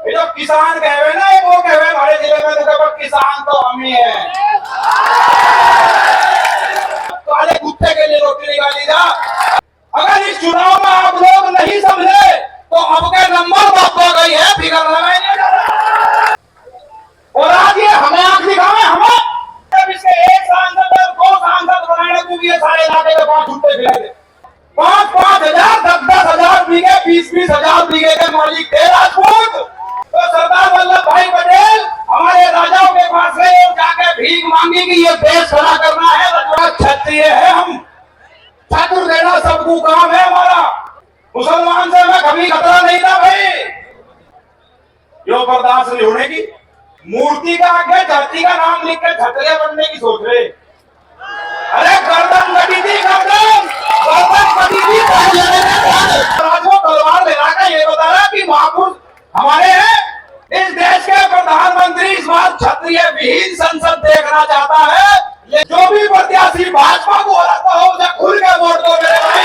ये जो किसान कहे ना, ये वो कहे हमारे जिले में तो किसान तो हम ही है। काले कुत्ते के लिए रोटी निकाली जा। अगर इस चुनाव में आप लोग नहीं समझे तो अब के नंबर बात हो गई है, फिगर लगाए नहीं जा रहा। और आज ये हमें आंख दिखावे, हमें जब इसके एक सांसद और दो सांसद बनाने को भी ये सारे इलाके में 5 छुट्टे फिरे थे। 5-5 हजार 10-10 हजार बीघे 20-20 हजार बीघे के मालिक थे राजपूत। तो सरदार वल्लभ भाई पटेल हमारे राजाओं के पास गए और जाके भीख मांगी कि ये देश खड़ा करना है, क्षत्रिय है हम, छात्र देना सबको काम है हमारा। मुसलमान से मैं कभी खतरा नहीं था भाई, यो बर्दाश्त नहीं होने की। मूर्ति का आगे जाति का नाम लिख के क्षत्रिय बनने की सोच रहे। अरे गर्दन कटी थी, गर्दन कटी थी। राजो तलवार लेना का ये बता रहा कि महापुरुष हमारे हैं। इस देश के प्रधानमंत्री इस बार क्षत्रिय विहीन संसद देखना चाहता है। जो भी प्रत्याशी भाजपा को हराता हो उसे खुल के वोट दो मेरे भाई।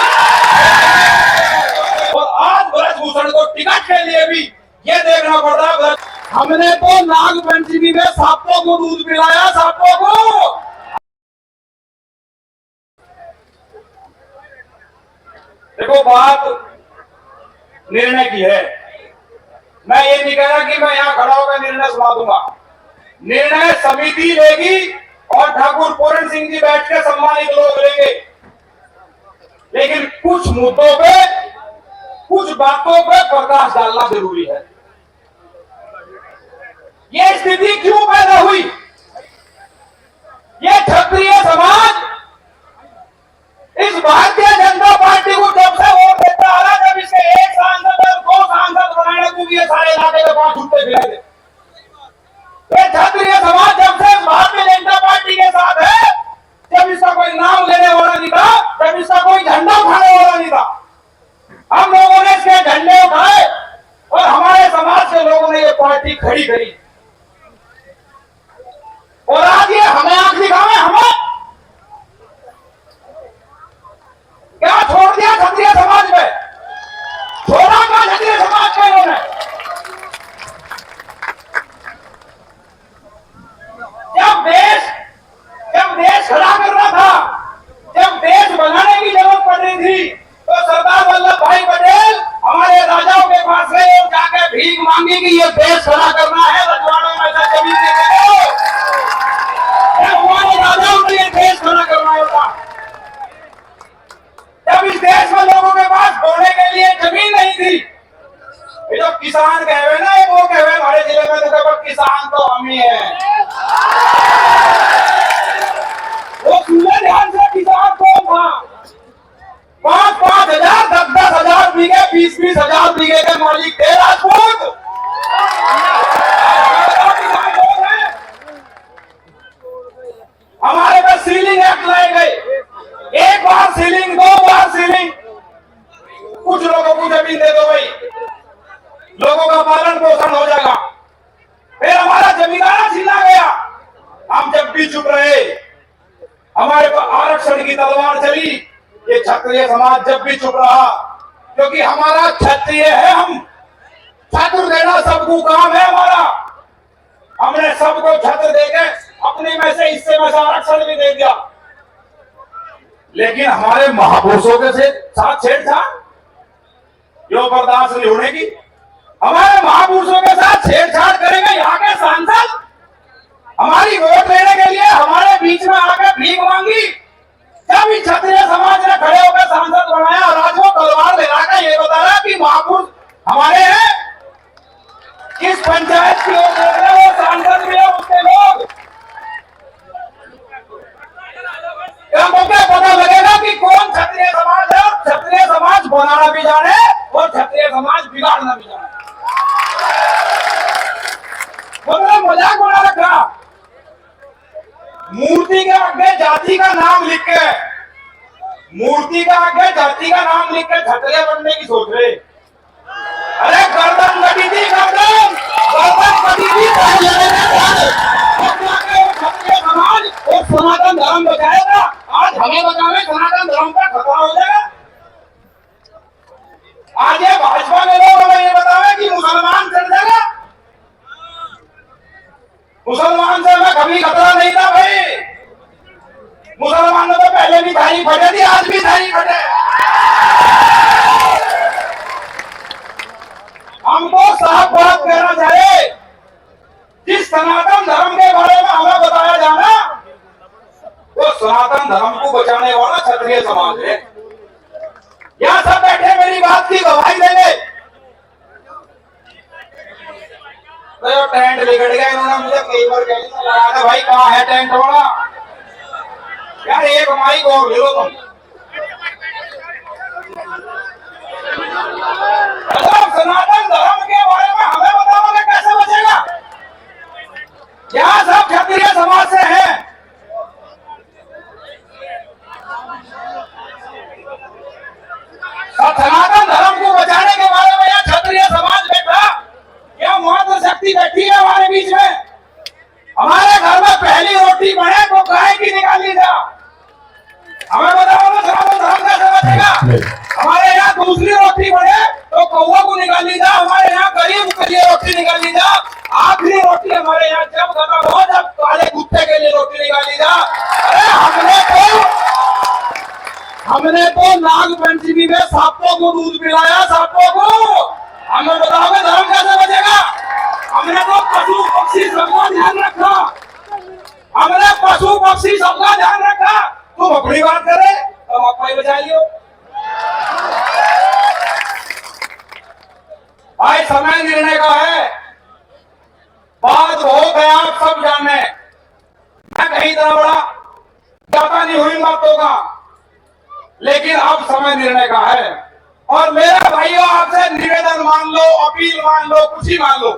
और आज ब्रजभूषण को टिकट के लिए भी ये देखना पड़ रहा है। हमने तो नाग पंचमी में सांपों को दूध पिलाया, सांपों को। देखो बात निर्णय की है, मैं ये नहीं कह रहा कि मैं यहाँ खड़ा होकर निर्णय सुना दूंगा। निर्णय समिति लेगी और ठाकुर पूरण सिंह जी बैठ के सम्मानित लोग लेंगे। लेकिन कुछ मुद्दों पे, कुछ बातों पे प्रकाश डालना जरूरी है। ये स्थिति क्यों पैदा हुई? ये क्षत्रिय समाज इस भारतीय जनता पार्टी को जब से वोट देता आ रहा, जब इसके एक सांसद और दो सांसद बनाने को भी ये सारे इलाके में 5 छुट्टे फिरे थे। ये क्षत्रिय समाज जब से भारतीय जनता पार्टी के साथ है, जब इसका कोई नाम लेने वाला नहीं था, जब इसका कोई झंडा उठाने वाला नहीं था, हम लोगों ने इसके झंडे उठाए और हमारे समाज के लोगों ने ये पार्टी खड़ी करी। और आज ये हमें आंख दिखावे, हमें क्या छोड़ दिया क्षत्रिय समाज में? छोड़ा क्या क्षत्रिय समाज के लोगों ने? जब देश खड़ा करना था, जब देश बनाने की जरूरत पड़ रही थी, तो सरदार वल्लभ भाई पटेल हमारे राजाओं के पास गए और जाके भीख मांगी कि ये देश खड़ा करना है। रजवाड़ों में ऐसा कभी नहीं देखा। हमारे राजाओं के लिए देश खड़ा करना होता। जब इस देश में लोगों के पास बोने के लिए जमीन नहीं थी, ये जो किसान कहे ना, ये वो कहे हमारे जिले में तो किसान तो हम ही है। वो सुने ध्यान से, किसान कौन था? 5-5 हजार 10-10 हजार बीघे 20-20 हजार बीघे के मालिक थे राजपूत। हमारे पास सीलिंग एक्ट लाए गए, एक बार सीलिंग, 2 बार सीलिंग। कुछ लोगों को जमीन दे दो भाई, लोगों का पालन पोषण हो जाएगा। फिर हमारा जमींदारा छीना गया, हम जब भी चुप रहे। हमारे पर आरक्षण की तलवार चली, ये क्षत्रिय समाज जब भी चुप रहा, क्योंकि हमारा क्षत्रिय है हम, छत्र देना सबको काम है हमारा। हमने सबको छत्र देके अपने में से हिस्से में से आरक्षण भी दे दिया। लेकिन हमारे महापुरुषों के साथ छेड़छाड़ यो बर्दाश्त नहीं होने की। हमारे महापुरुषों के साथ छेड़छाड़ करेंगे यहाँ के सांसद, हमारी वोट लेने के लिए हमारे बीच में आकर भीख मांगी। जब इस क्षत्रिय समाज ने खड़े होकर सांसद बनाया, राजो तलवार लेना का ये बता रहा कि महापुरुष हमारे हैं। किस पंचायत की ओर देख रहे हो, सांसद भी है उसके लोग। पता लगेगा कि कौन क्षत्रिय समाज है, और क्षत्रिय समाज बनाना भी जाने और क्षत्रिय समाज बिगाड़ना भी जाने। मतलब मजाक बना रखा। मूर्ति के आगे जाति का नाम लिख के, मूर्ति का आगे जाति का नाम लिख के क्षत्रिय बनने की सोच रहे। अरे गर्दन कटी थी, गर्दन कटी थी। क्षत्रिय समाज और सनातन धर्म बचाएगा। आज हमें बतावे सनातन धर्म का खतरा हो जाएगा। आज ये भाजपा के लोग हमें ये बतावे कि मुसलमान चढ़ जाएगा। कभी खतरा नहीं था भाई। मुसलमानों तो पहले भी धारी फटे थी, आज भी धारी फटे। हमको साफ बात कहना चाहिए, जिस सनातन धर्म के बारे में हमें बताया जाना, वो सनातन धर्म को बचाने वाला क्षत्रिय समाज है। यहाँ सब बैठे मेरी बात की गवाही देंगे। तो टेंट बिगड़ गया, इन्होंने मुझे कई बार लगाया, भाई कहाँ है टेंट वाला? यार एक माइक और ले लो तुम। सनातन धर्म के बारे में हमें बताओगे कैसे बचेगा? यहाँ सब क्षत्रिय समाज से हैं। सनातन धर्म को बचाने के बारे में यहाँ क्षत्रिय समाज बैठा, क्या मातृ शक्ति बैठी है हमारे बीच में। हमारे घर में पहली रोटी बने तो गाय की निकाली जा। हमें बताओ ना सनातन धर्म कैसे बचेगा? हमारे यहाँ दूसरी रोटी बने तो कौवा को निकाली जा। हमारे यहाँ गरीब के लिए रोटी निकाली जा। आखिरी रोटी हमारे यहाँ जब खत्म हो, जब काले कुत्ते के लिए रोटी निकाली जा। अरे हमने तो नाग पंचमी में सांपों को दूध पिलाया, सांपों को। हमें बताओगे धर्म कैसे बचेगा? हमने तो पशु पक्षी सबका ध्यान रखा, हमने पशु पक्षी सबका ध्यान रखा। तुम अपनी बात करे तो आपको ही बचा लियो। भाई समय निर्णय का है, बात बहुत है, आप सब जाने। मैं कहीं तरह बड़ा ज्यादा नहीं हुई बातों का, लेकिन अब समय निर्णय का है। और मेरा भाइयों आपसे निवेदन मान लो, अपील मान लो, कुछ ही मान लो,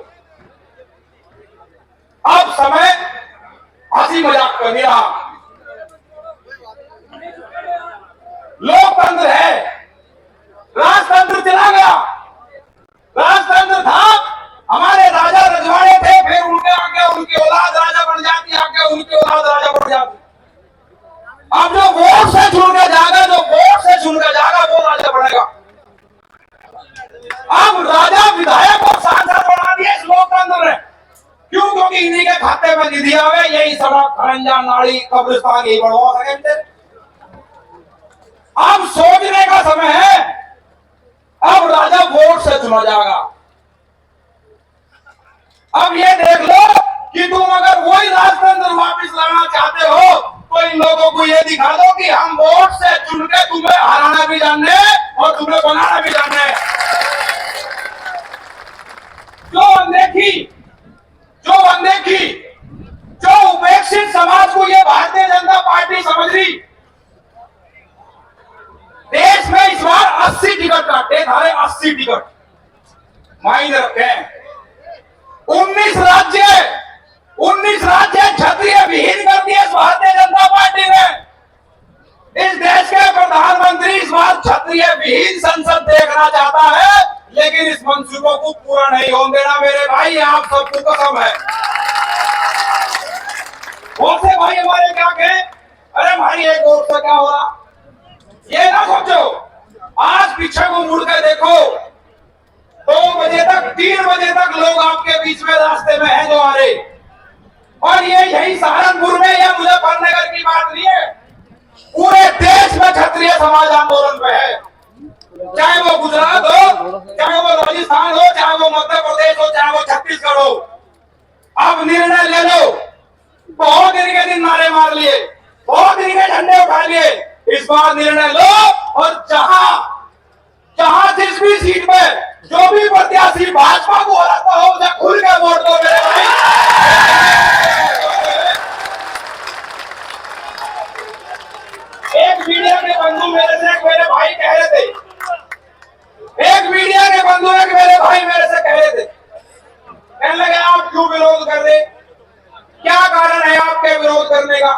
अब समय हंसी मजाक कर दिया। लोकतंत्र है, राजतंत्र चला गया। राजतंत्र था, हमारे राजा रजवाड़े थे, फिर उनके आगे उनकी औलाद राजा बन जाती, आगे उनकी औलाद राजा बन जाती। अब जो वोट से चुन के जाएगा, जो वोट से चुन के जाएगा वो राजा बनेगा। अब राजा विधायक और सांसद बना दिए इस लोकतंत्र ने। क्यों? क्योंकि इन्हीं के खाते में निधि आवे, यही सड़क, खरंजा, नाली, कब्रिस्तान यही बढ़वा सके। अब सोचने का समय है, अब राजा वोट से चुना जाएगा। अब ये देख लो कि तुम अगर वही राजतंत्र वापिस लाना चाहते हो तो इन लोगों को ये दिखा दो कि हम वोट से चुन के तुम्हें हराना भी जानने और तुम्हें बनाना भी जानने। जो उपेक्षित समाज को ये भारतीय जनता पार्टी समझ रही। देश में इस बार 80 टिकट काटे, धारे 80 टिकट माइंड रखें। 19 राज्य क्षत्रिय विहीन कर दिए इस भारतीय जनता पार्टी ने। इस देश के प्रधानमंत्री इस बार क्षत्रिय विहीन संसद देखना चाहता है, लेकिन इस मंसूबों को पूरा नहीं होने देना मेरे भाई, आप सबको कसम है। बहुत से भाई हमारे क्या कहे, अरे भाई एक वोट से क्या हो रहा? ये ना सोचो, आज पीछे को मुड़ के देखो, 2 बजे तक 3 बजे तक लोग आपके बीच में रास्ते में हैं जो आ रहे। और ये यही सहारनपुर में या मुजफ्फरनगर की बात नहीं है, पूरे देश में क्षत्रिय समाज आंदोलन पे है। चाहे वो गुजरात हो, चाहे वो राजस्थान हो, चाहे वो मध्य प्रदेश हो, चाहे वो छत्तीसगढ़ हो। अब निर्णय ले लो। बहुत दिन के दिन नारे मार लिए, बहुत दिन के झंडे उठा लिए, इस बार निर्णय लो। और जहां जिस भी सीट पे जो भी प्रत्याशी भाजपा को हराता हो, उसे खुल के वोट दो मेरे भाई। एक मीडिया के बंधु मेरे भाई कह रहे थे, एक मीडिया के बंधु मेरे भाई मेरे से कह रहे थे, कहने लगे आप क्यों विरोध कर रहे, क्या कारण है आपके विरोध करने का?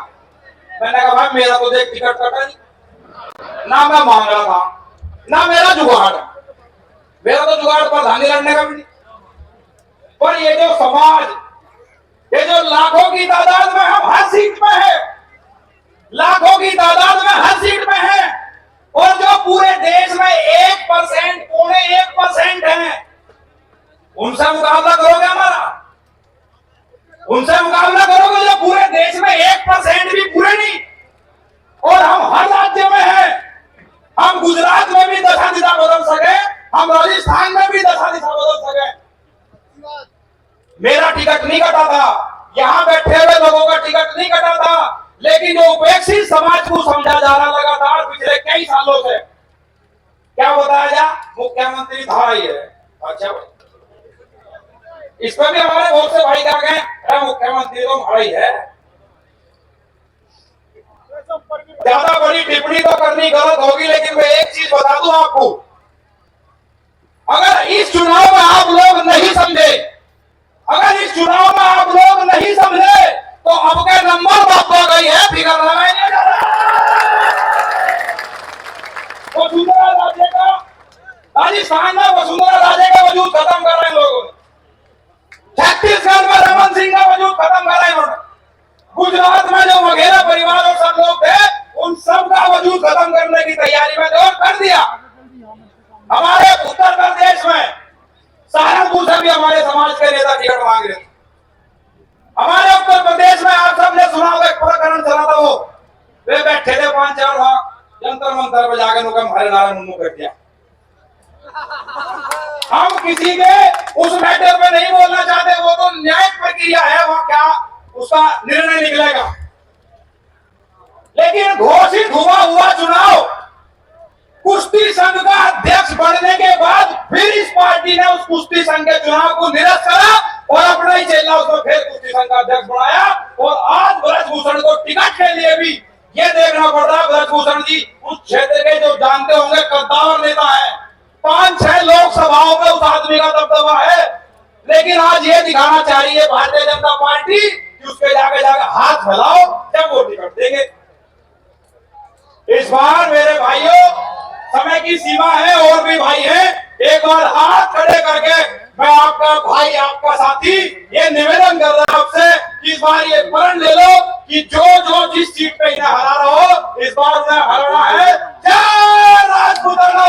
मैंने कहा भाई मेरा तो देख टिकट कटा नहीं, ना मैं मांग रहा था, ना मेरा जुगाड़, मेरा तो जुगाड़ प्रधानी लड़ने का भी नहीं। पर ये जो समाज, ये जो लाखों की तादाद में हम हर सीट में है, लाखों की तादाद में हर सीट में है, और जो पूरे देश में 1%, 0.1% है, उनसे मुकाबला करोगे हमारा? उनसे मुकाबला करोगे जो पूरे देश में 1% भी पूरे नहीं, और हम हर राज्य में हैं। हम गुजरात में भी दशा दिशा बदल सके, हम राजस्थान में भी दशा दिशा बदल सके। मेरा टिकट नहीं कटा था, यहां बैठे हुए लोगों का टिकट नहीं कटा था, लेकिन जो उपेक्षित समाज को समझा जा रहा लगातार पिछले कई सालों से, क्या बताया जा, मुख्यमंत्री था ही है। अच्छा, इस पर भी हमारे बहुत से भाई कह गए मुख्यमंत्री तो हमारा ही है। ज्यादा बड़ी टिप्पणी तो करनी गलत होगी, लेकिन मैं एक चीज बता दूं आपको, अगर इस चुनाव में आप लोग नहीं समझे, अगर इस चुनाव में आप लोग नहीं समझे, तो अब के नंबर बापा गई है, फिगर लगाए नहीं जा रहा। वसुंधरा राजे का राजस्थान में वसुंधरा राजे का वजूद खत्म कर रहे हैं लोगों ने। छत्तीसगढ़ में रमन सिंह का वजूद खत्म कर रहे हैं। गुजरात में जो वघेरा परिवार और सब लोग थे, उन सब का वजूद खत्म करने की तैयारी में जोर कर दिया। हमारे उत्तर प्रदेश में सहारनपुर से भी हमारे समाज के नेता टिकट मांग रहे थे। हमारे उत्तर प्रदेश में आप सबने सुना होगा, एक प्रकरण चला था, वो वे बैठे थे 5-4 भाग जंतर मंतर पर जाकर उनका हमारे नारायण मुन्नू कर दिया। हम किसी के उस मैटर पे नहीं बोलना चाहते, वो तो न्यायिक प्रक्रिया है, वो क्या उसका निर्णय निकलेगा। लेकिन घोषित हुआ चुनाव, कुश्ती संघ का अध्यक्ष बनने के बाद फिर इस पार्टी ने उस कुश्ती संघ के चुनाव को निरस्त करा और अपना ही चेला उसको फिर कुश्ती संघ का अध्यक्ष बनाया। और आज ब्रजभूषण को टिकट के लिए भी ये देखना पड़ रहा है, ब्रजभूषण जी उस क्षेत्र के जो जानते होंगे कद्दावर नेता है, 5-6 लोकसभाओं में उस आदमी का दबदबा है, लेकिन आज ये दिखाना चाह रही है भारतीय जनता पार्टी कि उसके जाके हाथ फैलाओ जब वो टिकट देंगे। इस बार मेरे भाइयों, समय की सीमा है, और भी भाई हैं, एक बार हाथ खड़े करके मैं आपका भाई, आपका साथी ये निवेदन कर रहा हूं आपसे कि इस बार ये प्रण ले लो कि जो जिस सीट पे इन्हें हरा रहा हो, इस बार उन्हें हराना है। जय राजपूताना।